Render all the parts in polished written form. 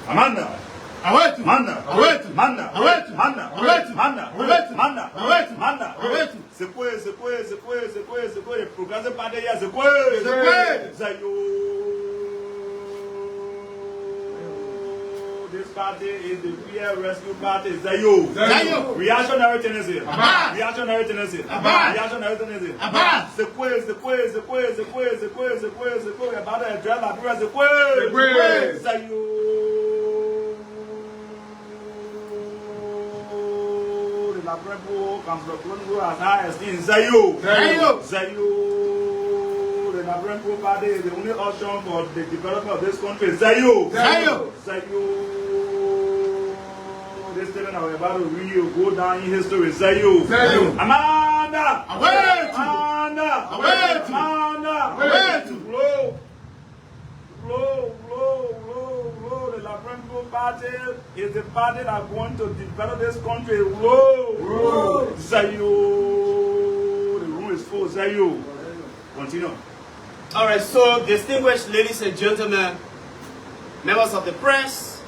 Amanda. Awetu. Manda. Awetu. Manda. Awetu. Manda. Awetu. Manda. Awetu. Manda. Awetu. Manda. Awetu. C'est quoi? Le programme c'est pas derrière. C'est quoi? Zayo. This party is the real rescue party. Zayo. Zayo. Reactionary tendency. Abba. Reactionary tendency. Abba. Reactionary tendency. Abba. C'est quoi? About to address la plupart. C'est quoi? Zayo. La Brembo comes the Congo as high as in Zayo. The La Brembo party is the only option for the development of this country. Zayo. This thing are about to really go down in history. Zayo. Amanda. The La Brembo party is the party that is going to develop this country. Zayo. The room is full. Zayo. Continue. All right, so distinguished ladies and gentlemen, members of the press,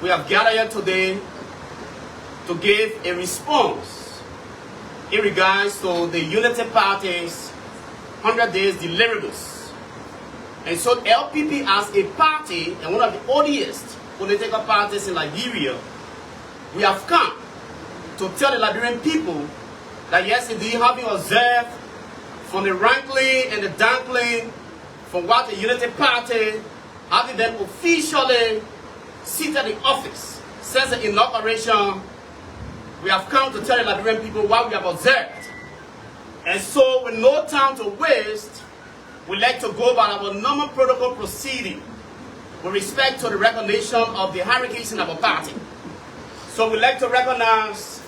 we have gathered here today to give a response in regards to the Unity Party's 100 days deliverables. And so LPP as a party and one of the oldest political parties in Liberia, we have come to tell the Liberian people that yes, indeed, having observed from the wrangling and the dangling from what the Unity Party, having them officially seated in office since the inauguration, we have come to tell the Liberian people what we have observed. And so with no time to waste, we'd like to go about our normal protocol proceeding with respect to the recognition of the hierarchies in our party. So we'd like to recognize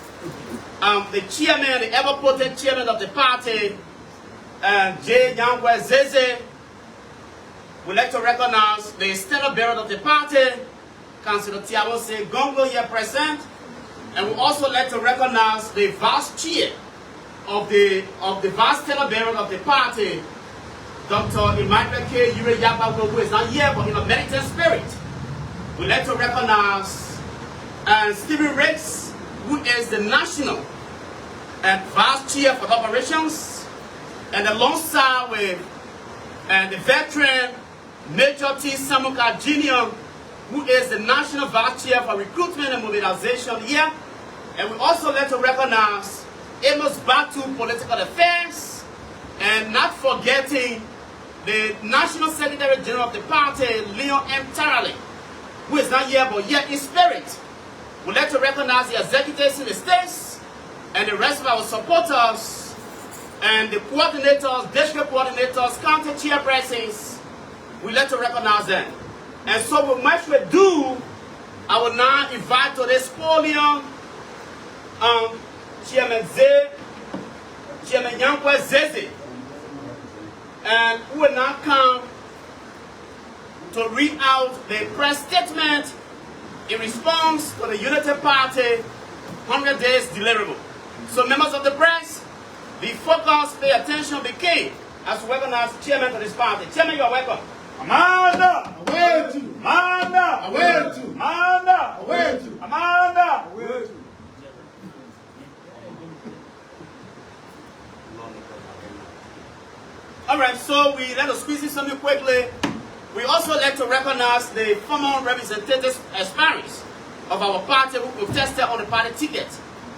the chairman, the ever-potent chairman of the party, J. Yangwe Zeze. We'd like to recognize the external bearer of the party, Councillor Tiawose Gongo, here present. And we also like to recognize the vice chair of the vice external bearer of the party, Dr. Emmanuel K. Yure Yabago, who is not here, but in a militant spirit. We'd like to recognize Stephen Riggs, who is the national and vice chair for operations, and alongside with the veteran Major T. Samuka Jr., who is the national vice chair for recruitment and mobilization here. And we also like to recognize Amos Batu, political affairs, and not forgetting the National Secretary General of the party, Leon M. Tarale, who is not here but yet in spirit. We'd like to recognize the executives in the states and the rest of our supporters and the coordinators, district coordinators, county chairpersons. We'd like to recognize them. And so with much ado, I will now invite to this podium Chairman Yankwe Zeze, and who will now come to read out the press statement in response to the Unity Party 100 days deliverable. So members of the press, the focus, pay attention, be keen as we recognize the chairman of this party. Chairman, you are welcome. Amanda! Awetu. Amanda! Awetu. Amanda! Awetu. Amanda! All right, so we let us squeeze in something quickly. We also like to recognize the former representatives, aspirants of our party who protested on the party ticket.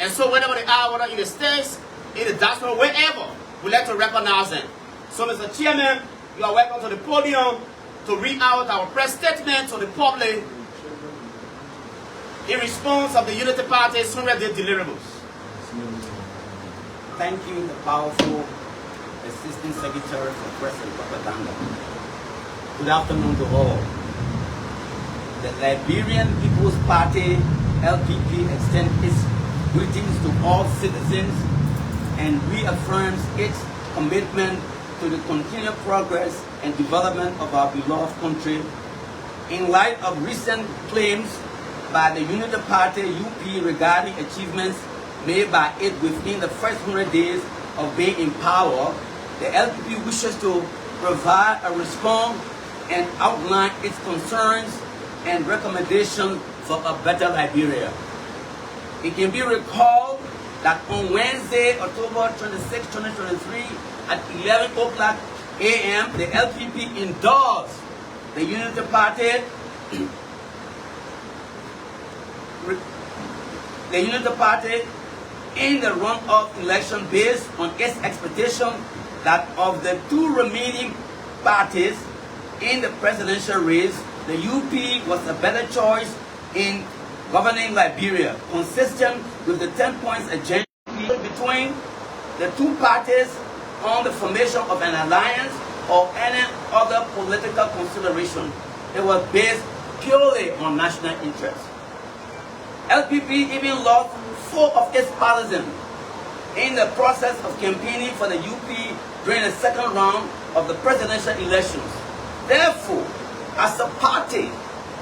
And so wherever they are, whether in the States, in the diaspora, wherever, we like to recognize them. So Mr. Chairman, you are welcome to the podium to read out our press statement to the public in response of the Unity Party's 100-day deliverables. Thank you, the powerful Assistant Secretary for Press and Propaganda. Good afternoon to all. The Liberian People's Party, LPP, extends its greetings to all citizens and reaffirms its commitment to the continued progress and development of our beloved country. In light of recent claims by the Unity Party UP regarding achievements made by it within the first 100 days of being in power, the LPP wishes to provide a response and outline its concerns and recommendation for a better Liberia. It can be recalled that on Wednesday, October 26, 2023, at 11 o'clock a.m., the LPP endorsed the Unity Party in the runoff election based on its expectation that of the two remaining parties in the presidential race, the UP was a better choice in governing Liberia, consistent with the 10 points agenda between the two parties on the formation of an alliance or any other political consideration. It was based purely on national interest. LPP even lost 4 of its partisans in the process of campaigning for the UP during the second round of the presidential elections. Therefore, as a party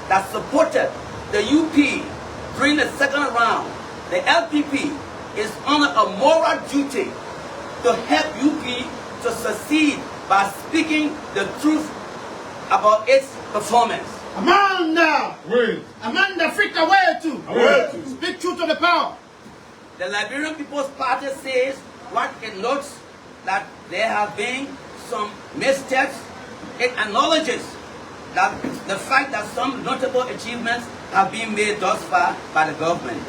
that supported the UP during the second round, the LPP is under a moral duty to help UP to succeed by speaking the truth about its performance. Amanda! Oui. Amanda Africa, where to? Where to? Speak truth to the power. The Liberian People's Party says what it notes that there have been some missteps. It acknowledges that the fact that some notable achievements have been made thus far by the government.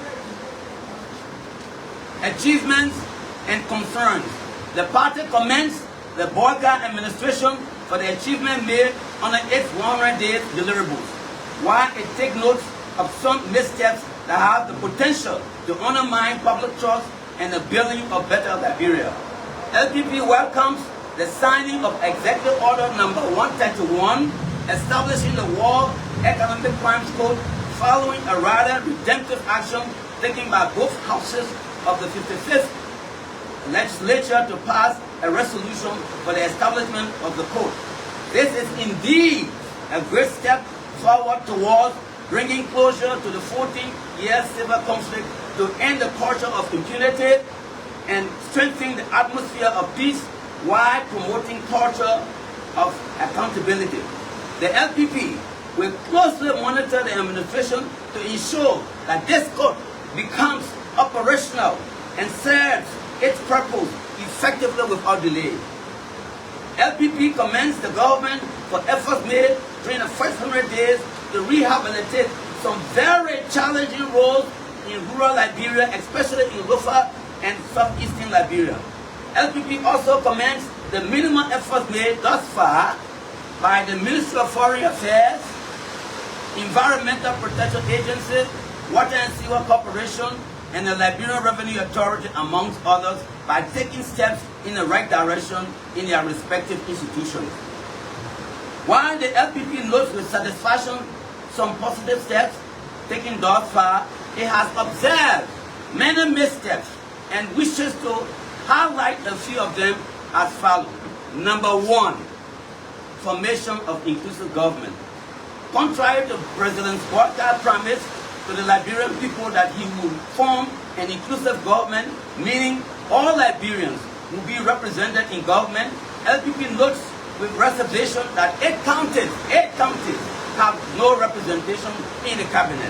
Achievements and concerns. The party commends the Boycott administration for the achievement made under its 100-day deliverables, while it takes note of some missteps that have the potential to undermine public trust and the building of better Liberia. LPP welcomes the signing of Executive Order Number 131, establishing the World Economic Crimes Code following a rather redemptive action taken by both houses of the 55th legislature to pass a resolution for the establishment of the code. This is indeed a great step forward towards bringing closure to the 14-year civil conflict, to end the culture of impunity and strengthening the atmosphere of peace while promoting culture of accountability. The LPP will closely monitor the administration to ensure that this code becomes operational and serves its purpose effectively without delay. LPP commends the government for efforts made during the first 100 days to rehabilitate some very challenging roads in rural Liberia, especially in Lofa and southeastern Liberia. LPP also commends the minimal efforts made thus far by the Ministry of Foreign Affairs, Environmental Protection Agency, Water and Sewer Corporation, and the Liberian Revenue Authority, amongst others, by taking steps in the right direction in their respective institutions. While the LPP notes with satisfaction some positive steps taken thus far, it has observed many missteps and wishes to highlight a few of them as follows. Number 1, formation of inclusive government. Contrary to President Boyka's promise to the Liberian people that he will form an inclusive government, meaning all Liberians will be represented in government, LPP notes with reservation that 8 counties have no representation in the cabinet.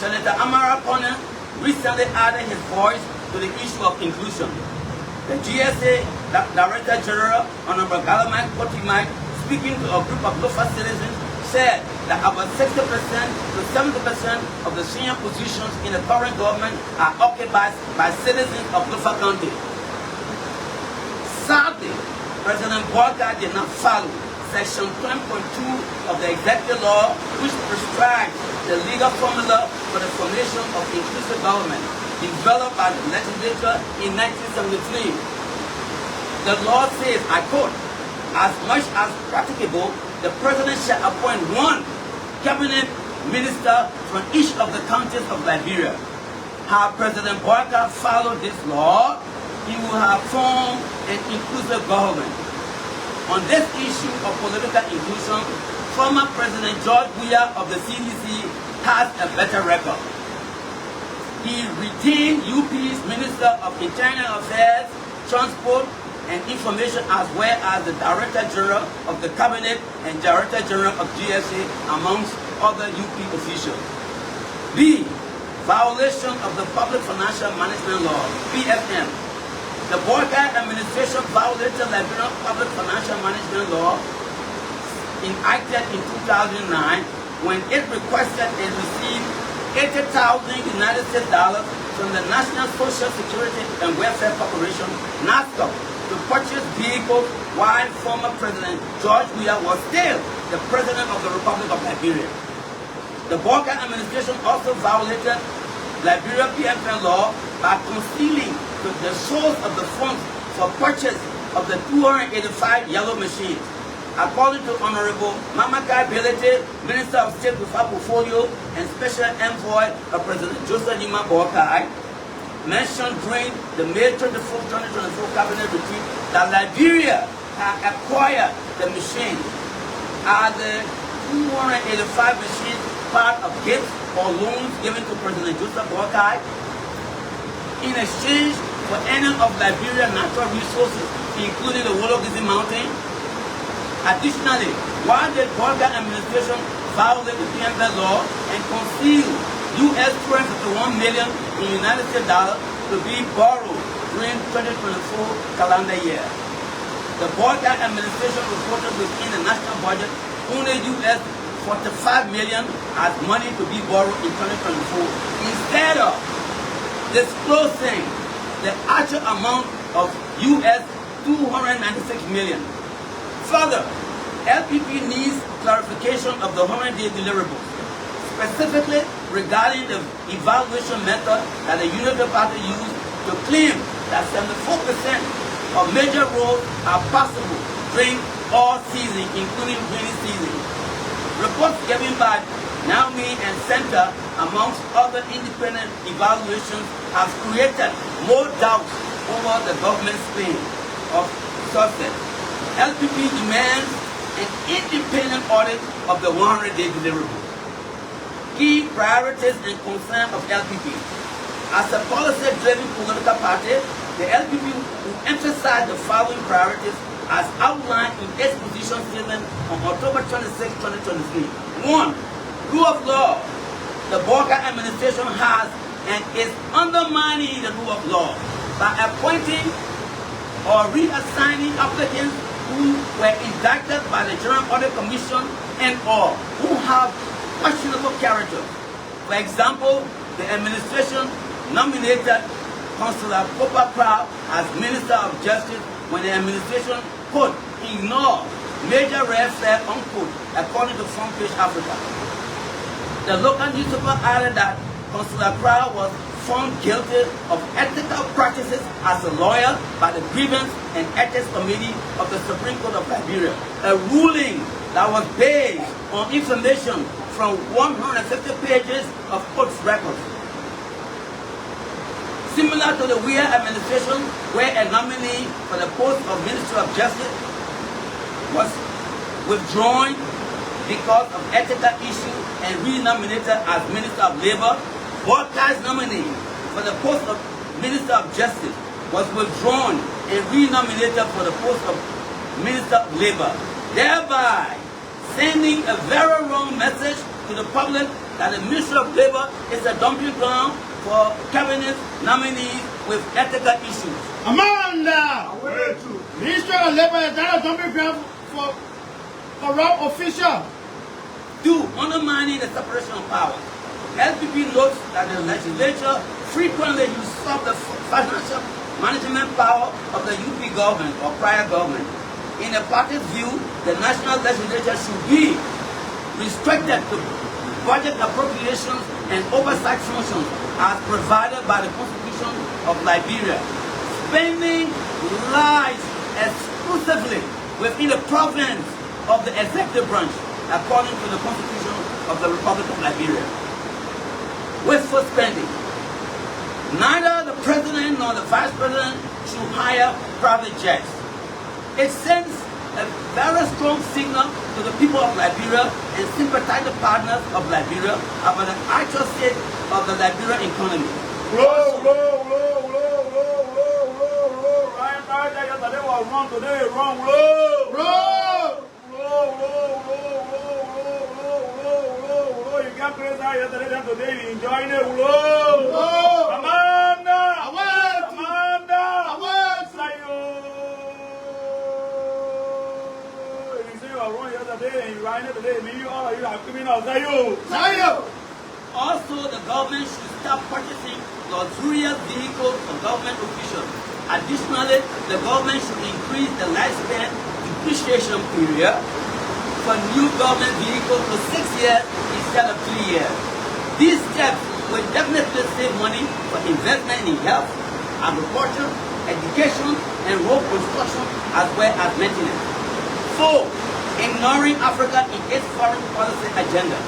Senator Amara Kona recently added his voice to the issue of inclusion. The GSA Director General, Honorable Galamai Kotimai, speaking to a group of Lofa citizens, said that about 60% to 70% of the senior positions in the current government are occupied by citizens of Lofa County. Sadly, President Boyka did not follow Section 10.2 of the Executive Law, which prescribes the legal formula for the formation of inclusive government, developed by the legislature in 1973. The law says, I quote, as much as practicable, the President shall appoint 1 cabinet minister from each of the counties of Liberia. Had President Boyka followed this law, he would have formed an inclusive government. On this issue of political inclusion, former President George Weah of the CDC has a better record. He retained UP's Minister of Internal Affairs, Transport, and Information, as well as the Director General of the Cabinet and Director General of GSA, amongst other UP officials. B. Violation of the Public Financial Management Law, PFM. The Boycott administration violated the Liberian Public Financial Management Law enacted in 2009 when it requested and received $80,000 United States from the National Social Security and Welfare Corporation, NASCO, to purchase vehicles while former President George Weah was still the President of the Republic of Liberia. The Boycott administration also violated Liberia PFM law by concealing the source of the funds for purchase of the 285 yellow machines. According to Honorable Mamakai Belete, Minister of State without portfolio and Special Envoy of President Joseph Nima Boakai, mentioned during the May 24, 2024 Cabinet retreat that Liberia had acquired the machine. Are the 285 machines part of gifts or loans given to President Joseph Boakai in exchange for any of Liberia's natural resources, including the Wologisi Mountain? Additionally, while the Boakai administration violated the PFM law and concealed US $251 million in United States dollars to be borrowed during 2024 calendar year, the Boakai administration reported within the national budget only US $45 million as money to be borrowed in 2024, instead of disclosing the actual amount of US $296 million. Further, LPP needs clarification of the 100-day deliverables, specifically regarding the evaluation method that the United Party used to claim that 74% of major roads are passable during all seasons, including rainy season. Reports given by Naomi and Center, amongst other independent evaluations, have created more doubts over the government's claim of success. LPP demands an independent audit of the 100-day deliverables. Key priorities and concerns of LPP. As a policy-driven political party, the LPP will emphasize the following priorities as outlined in its position statement on October 26, 2023. 1. Rule of law. The Boakai administration has and is undermining the rule of law by appointing or reassigning applicants who were indicted by the General Audit Commission and or who have questionable character. For example, the administration nominated Councillor Popa Crow as Minister of Justice when the administration could ignore major red flag, unquote, according to Front Page Africa. The local newspaper added that Councillor Crow was found guilty of ethical practices as a lawyer by the Grievance and Ethics Committee of the Supreme Court of Liberia, a ruling that was based on information from 150 pages of court records. Similar to the Weah administration, where a nominee for the post of Minister of Justice was withdrawn because of ethical issues and renominated as Minister of Labor, Boakai's nominee for the post of Minister of Justice was withdrawn and renominated for the post of Minister of Labor, thereby sending a very wrong message to the public that the Ministry of Labor is a dumping ground for cabinet nominees with ethical issues. Amanda! Ministry of Labor is not a dumping ground for corrupt officials. 2. Undermining the separation of powers. LPP notes that the legislature frequently usurps the financial management power of the UP government or prior government. In the party's view, the national legislature should be restricted to budget appropriations and oversight functions as provided by the Constitution of Liberia. Spending lies exclusively within the province of the executive branch, according to the Constitution of the Republic of Liberia. Wasteful spending. Neither the president nor the vice president should hire private jets. It sends a very strong signal to the people of Liberia and sympathizing partners of Liberia about the actual state of the Liberian economy. Low, low, low, low, low, low, low, low, right? yesterday was wrong, today is wrong. Low. Roll. You can't praise that yesterday and today you enjoying it. Low. Amanda. Also, the government should start purchasing luxurious vehicles for government officials. Additionally, the government should increase the lifespan depreciation period for new government vehicles to 6 years instead of 3 years. These steps will definitely save money for investment in health, agriculture, education, and road construction, as well as maintenance. 4. Ignoring Africa in its foreign policy agenda.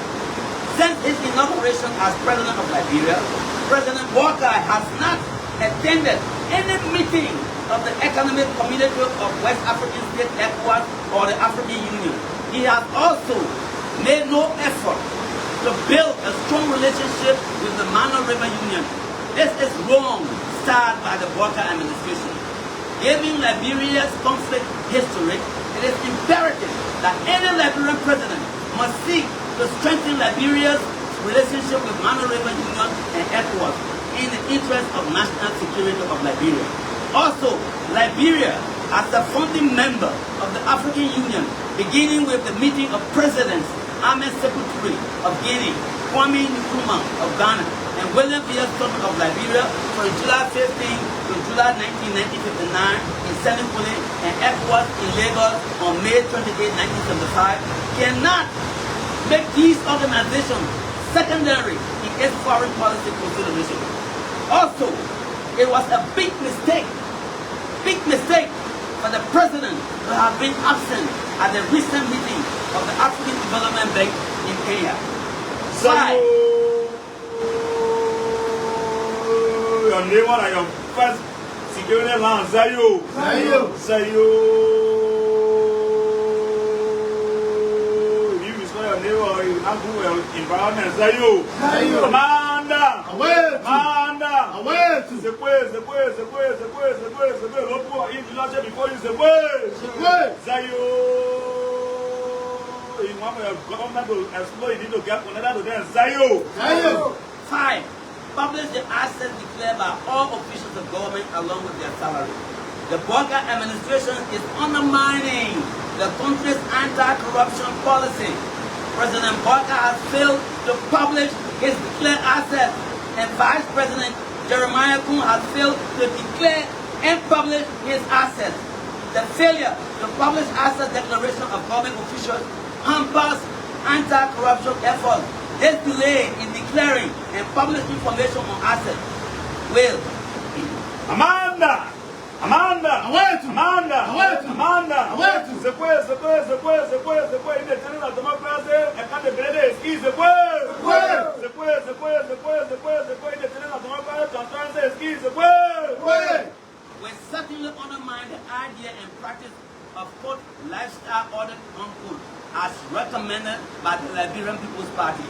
Since his inauguration as President of Liberia, President Walker has not attended any meeting of the Economic Community of West African States ECOWAS or the African Union. He has also made no effort to build a strong relationship with the Mano River Union. This is wrong, started by the Walker administration. Given Liberia's conflict history, it is imperative that any Liberian president must seek to strengthen Liberia's relationship with Mano River Union and ECOWAS in the interest of national security of Liberia. Also, Liberia, as a founding member of the African Union, beginning with the meeting of presidents Ahmed Secretary of Guinea, Kwame Nkrumah of Ghana, and William B. Sutton of Liberia from July 15 to July 19, 1959 in Senegal and ECOWAS in Lagos on May 28, 1975, cannot make these organizations secondary in its foreign policy consideration. Also, it was a big mistake for the president to have been absent at the recent meeting of the African Development Bank in Kenya. 5. Your name and your first security line, Zayo. If you destroy your neighbor or you have your environment, Zayo. Amanda. Before you say, Zayo. You want your government to explode, you need to get another to them, Zayo. 5. Publish the assets declared by all officials of government along with their salary. The Walker administration is undermining the country's anti-corruption policy. President Walker has failed to publish his declared assets, and Vice President Jeremiah Kun has failed to declare and publish his assets. The failure to publish asset declaration of government officials hampers anti-corruption efforts. This delay in declaring and publishing information on assets will. Amanda. We certainly undermine the idea and practice of quote lifestyle audit unquote as recommended by the Liberian People's Party.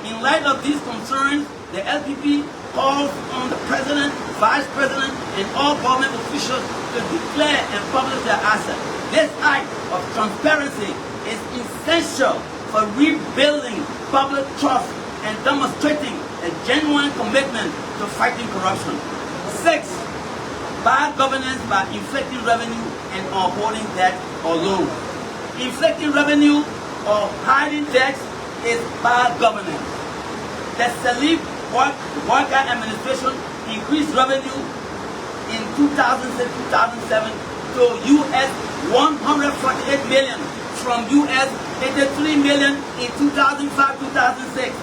In light of these concerns, the LPP calls on the President, Vice President, and all government officials to declare and publish their assets. This act of transparency is essential for rebuilding public trust and demonstrating a genuine commitment to fighting corruption. 6. Bad governance by inflicting revenue and holding debt or loans. Inflicting revenue or hiding debts is bad governance. The Salif Walker administration increased revenue in 2006-2007 to US $148 million from US $83 million in 2005-2006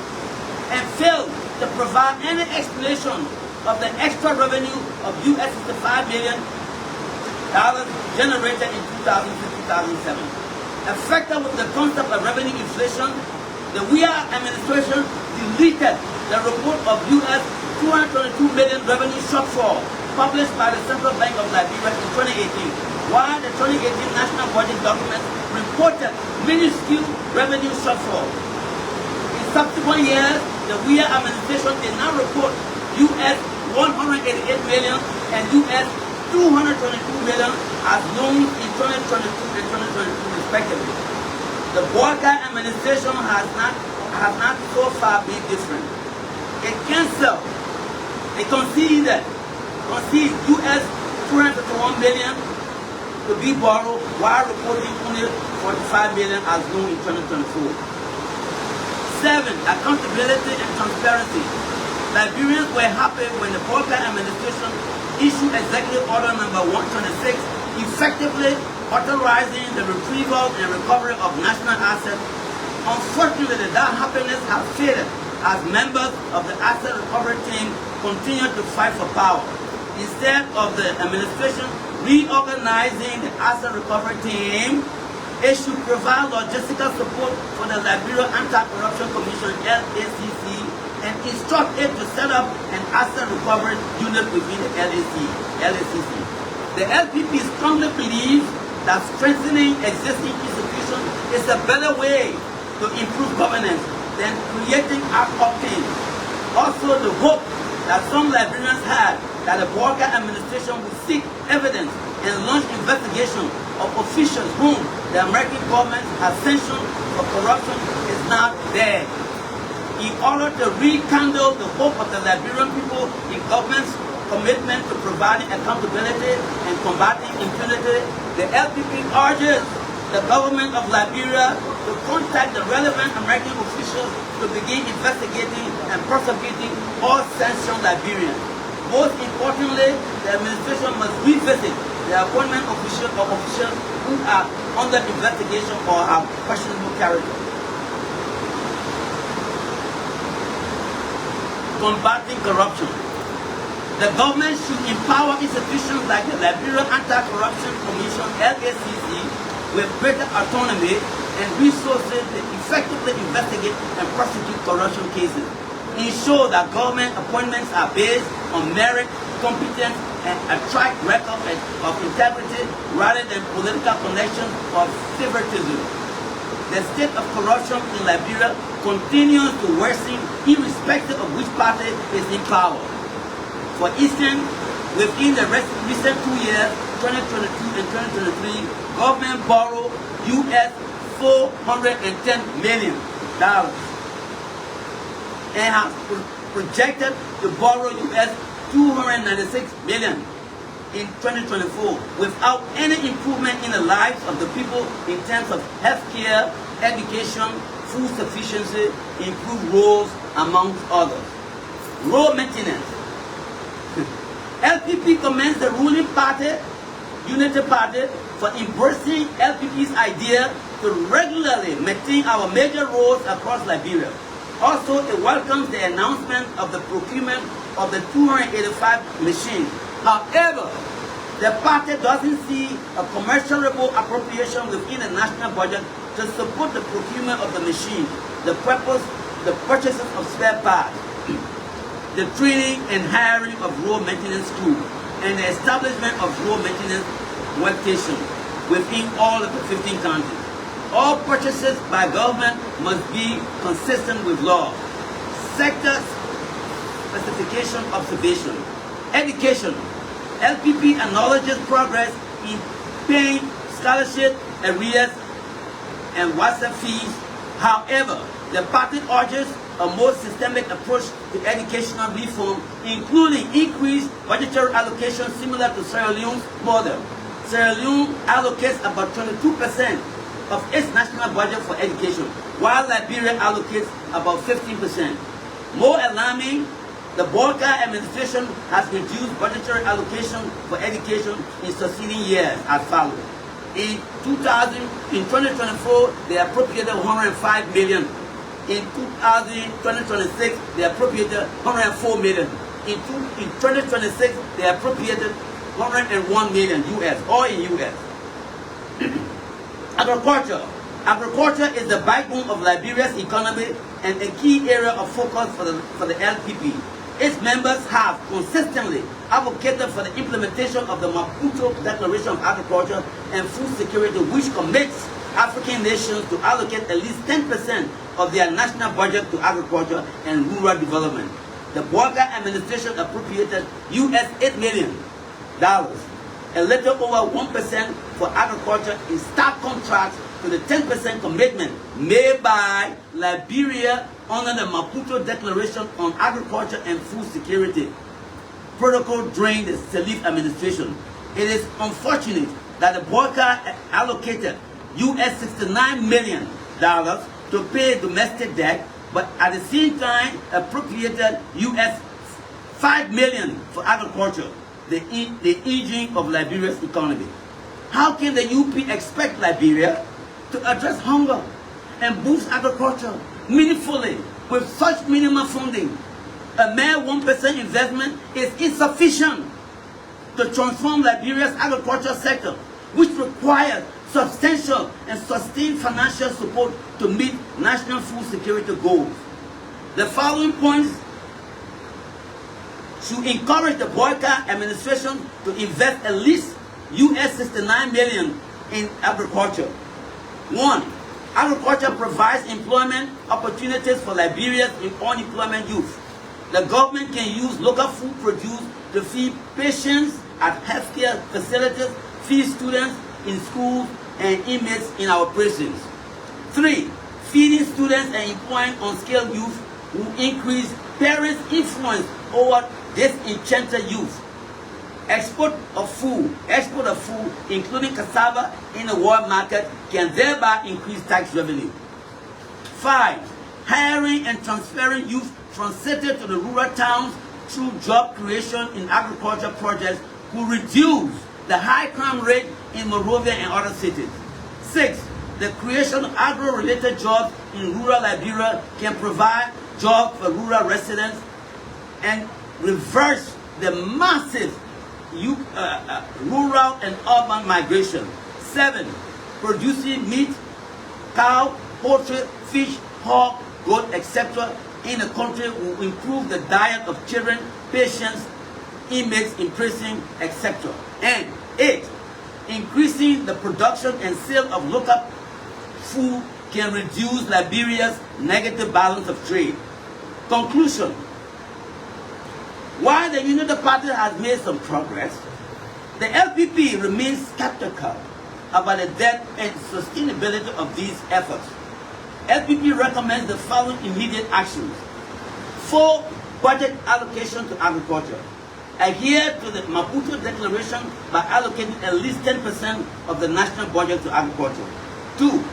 and failed to provide any explanation of the extra revenue of US $65 million generated in 2006-2007. Affected with the concept of revenue inflation, the WIA administration deleted the report of US $222 million revenue shortfall published by the Central Bank of Liberia in 2018, while the 2018 national budget document reported minuscule revenue shortfall. In subsequent years, the WIA administration did not report US $188 million and US $222 million as loans in 2022 and 2023 respectively. The Boyka administration has not so far been different. It canceled, it conceded US $251 million to be borrowed while reporting only $45 million as loan in 2024. 7. Accountability and transparency. Liberians were happy when the Boyka administration issued Executive Order number 126, effectively authorizing the retrieval and recovery of national assets. Unfortunately, that happiness has faded as members of the asset recovery team continue to fight for power. Instead of the administration reorganizing the asset recovery team, it should provide logistical support for the Liberian Anti-Corruption Commission, LACC, and instruct it to set up an asset recovery unit within the LACC. The LPP strongly believes that strengthening existing institutions is a better way to improve governance than creating ad hoc teams. Also, the hope that some Liberians had that the Boyka administration would seek evidence and launch investigation of officials whom the American government has sanctioned for corruption is not there. In order to rekindle the hope of the Liberian people in government's commitment to providing accountability and combating impunity, the LPP urges the government of Liberia to contact the relevant American officials to begin investigating and prosecuting all sanctioned Liberians. Most importantly, the administration must revisit the appointment of officials who are under investigation or have questionable character. Combating corruption. The government should empower institutions like the Liberian Anti-Corruption Commission, LACC, with greater autonomy and resources to effectively investigate and prosecute corruption cases. Ensure that government appointments are based on merit, competence, and a track record of integrity rather than political connections or favoritism. The state of corruption in Liberia continues to worsen irrespective of which party is in power. For instance, within the recent 2 years, 2022 and 2023, government borrowed US $410 million and has projected to borrow US $296 million in 2024 without any improvement in the lives of the people in terms of health care, education, food sufficiency, improved roads, amongst others. Road maintenance. LPP commends the ruling party, Unity Party, for embracing LPP's idea to regularly maintain our major roads across Liberia. Also, it welcomes the announcement of the procurement of the 285 machines. However, the party doesn't see a commensurable appropriation within the national budget to support the procurement of the machine, the purchases of spare parts, the training and hiring of road maintenance crew, and the establishment of road maintenance workstations within all of the 15 counties. All purchases by government must be consistent with law. Sector specification observation. Education. LPP acknowledges progress in paying scholarship, arrears, and WhatsApp fees. However, the party urges a more systemic approach to educational reform, including increased budgetary allocation similar to Sierra Leone's model. Sierra Leone allocates about 22% of its national budget for education, while Liberia allocates about 15%. More alarming, the Boyka administration has reduced budgetary allocation for education in succeeding years as follows. In 2024, they appropriated $105 million. In 2026, they appropriated $104 million. In 2026, they appropriated $101 million US, all in US. Agriculture. Agriculture is the backbone of Liberia's economy and a key area of focus for the LPP. Its members have consistently advocated for the implementation of the Maputo Declaration of Agriculture and Food Security, which commits African nations to allocate at least 10% of their national budget to agriculture and rural development. The Boyka administration appropriated US $8 million a little over 1% for agriculture in stark contrast to the 10% commitment made by Liberia under the Maputo Declaration on Agriculture and Food Security protocol during the Salif administration. It is unfortunate that the boycott allocated US $69 million to pay domestic debt, but at the same time appropriated US $5 million for agriculture, the engine of Liberia's economy. How can the UP expect Liberia to address hunger and boost agriculture meaningfully with such minimal funding? A mere 1% investment is insufficient to transform Liberia's agricultural sector, which requires substantial and sustained financial support to meet national food security goals. The following points should encourage the boycott administration to invest at least US $69 million in agriculture. 1. Agriculture provides employment opportunities for Liberia's unemployment youth. The government can use local food produce to feed patients at healthcare facilities, feed students in schools, and inmates in our prisons. 3. Feeding students and employing unskilled youth will increase parents' influence over disenchanted youth. Export of food, including cassava in the world market, can thereby increase tax revenue. 5. Hiring and transferring youth from cities to the rural towns through job creation in agriculture projects will reduce the high crime rate in Monrovia and other cities. 6. The creation of agro-related jobs in rural Liberia can provide jobs for rural residents and reverse the massive rural and urban migration. 7. Producing meat, cow, poultry, fish, hog, goat, etc. in the country will improve the diet of children, patients, inmates in prison, etc. And 8. Increasing the production and sale of local food can reduce Liberia's negative balance of trade. Conclusion. While the United Party has made some progress, the LPP remains skeptical about the depth and sustainability of these efforts. LPP recommends the following immediate actions. 4. Budget allocation to agriculture. Adhere to the Maputo Declaration by allocating at least 10% of the national budget to agriculture. 2.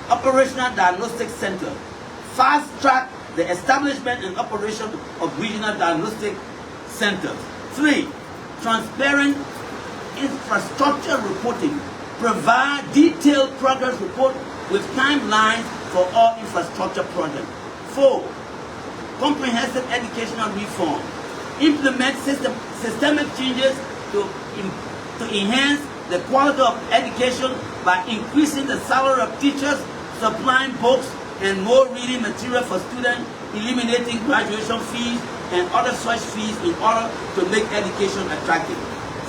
Operational Diagnostic Center. Fast-track the establishment and operation of regional diagnostic centers. 3. Transparent infrastructure reporting. Provide detailed progress report with timelines for all infrastructure projects. 4. Comprehensive educational reform. Implement systemic changes to enhance the quality of education by increasing the salary of teachers, supplying books and more reading material for students, eliminating graduation fees and other such fees in order to make education attractive.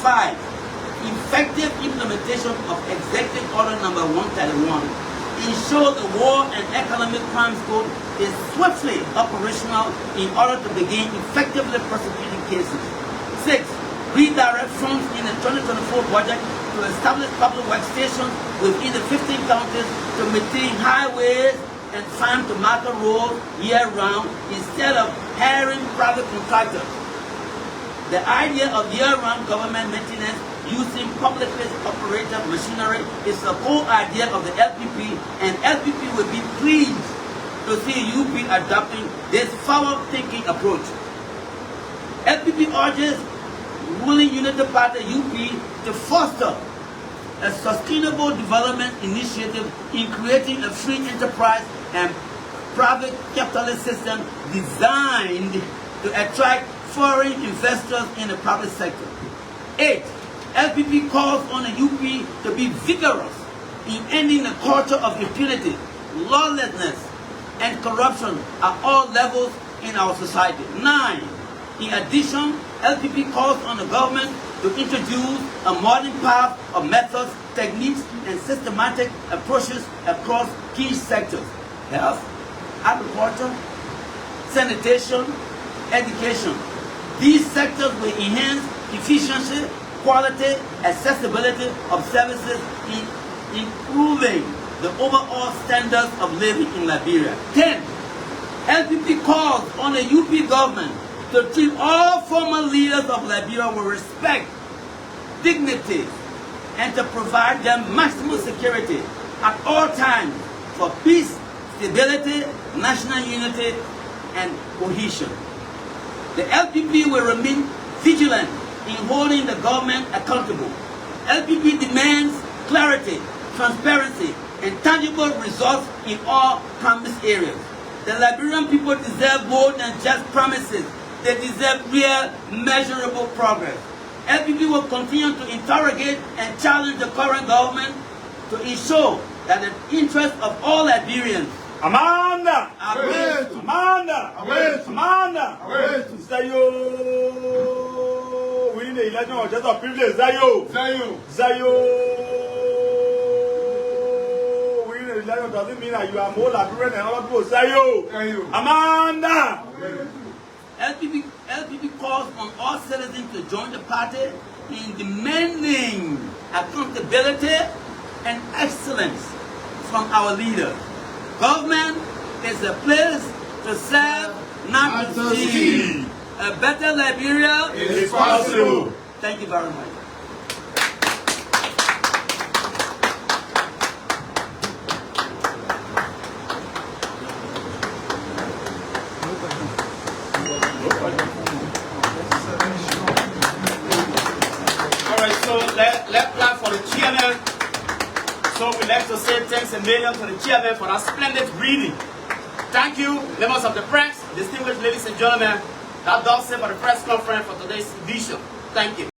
5. Effective implementation of Executive Order Number 131. Ensure the War and Economic Crimes Code is swiftly operational in order to begin effectively prosecuting cases. 6. Redirect funds in the 2024 budget to establish public works stations within the 15 counties to maintain highways and farm-to-market roads year-round instead of hiring private contractors. The idea of year-round government maintenance using publicly operated machinery is the whole idea of the LPP, and LPP will be pleased to see UP adopting this forward-thinking approach. LPP urges ruling Unity Party UP to foster a sustainable development initiative in creating a free enterprise and private capitalist system designed to attract foreign investors in the private sector. 8. LPP calls on the UP to be vigorous in ending the culture of impunity, lawlessness, and corruption at all levels in our society. 9. In addition, LPP calls on the government to introduce a modern path of methods, techniques, and systematic approaches across key sectors: health, agriculture, sanitation, education. These sectors will enhance efficiency, quality, accessibility of services in improving the overall standards of living in Liberia. 10. LPP calls on the UP government to treat all former leaders of Liberia with respect, dignity, and to provide them maximum security at all times for peace, stability, national unity, and cohesion. The LPP will remain vigilant in holding the government accountable. LPP demands clarity, transparency, and tangible results in all promised areas. The Liberian people deserve more than just promises. They deserve real, measurable progress. LPP will continue to interrogate and challenge the current government to ensure that the interests of all Liberians Amanda! are raised. Amanda! Amanda! Zayo! We need the election of just a privilege. Zayo! We need the election doesn't mean that you are more Liberian than other people. Zayo! Amanda! LPP calls on all citizens to join the party in demanding accountability and excellence from our leaders. Government is a place to serve, not to see. A better Liberia is possible. Thank you very much. Alright, so let's clap for the chairman. So we'd like to say thanks a million to the chairman for that splendid reading. Thank you, members of the press, distinguished ladies and gentlemen. That does it for the press conference for today's edition. Thank you.